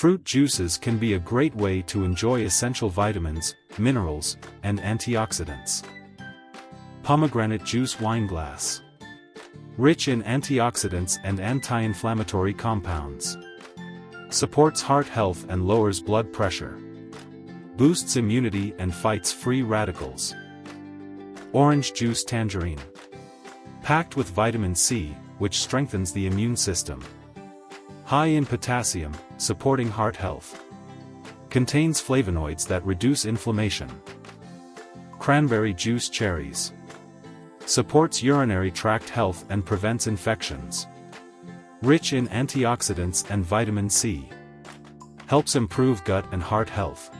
Fruit juices can be a great way to enjoy essential vitamins, minerals, and antioxidants. Pomegranate juice wine glass. Rich in antioxidants and anti-inflammatory compounds. Supports heart health and lowers blood pressure. Boosts immunity and fights free radicals. Orange juice tangerine. Packed with vitamin C, which strengthens the immune system. High in potassium, supporting heart health. Contains flavonoids that reduce inflammation. Cranberry juice cherries. Supports urinary tract health and prevents infections. Rich in antioxidants and vitamin C. Helps improve gut and heart health.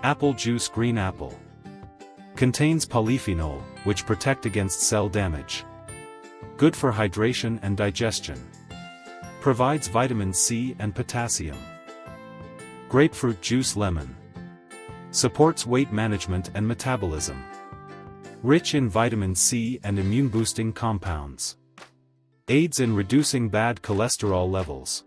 Apple juice green apple. Contains polyphenol, which protect against cell damage. Good for hydration and digestion. Provides vitamin C and potassium. Grapefruit juice lemon. Supports weight management and metabolism. Rich in vitamin C and immune-boosting compounds. Aids in reducing bad cholesterol levels.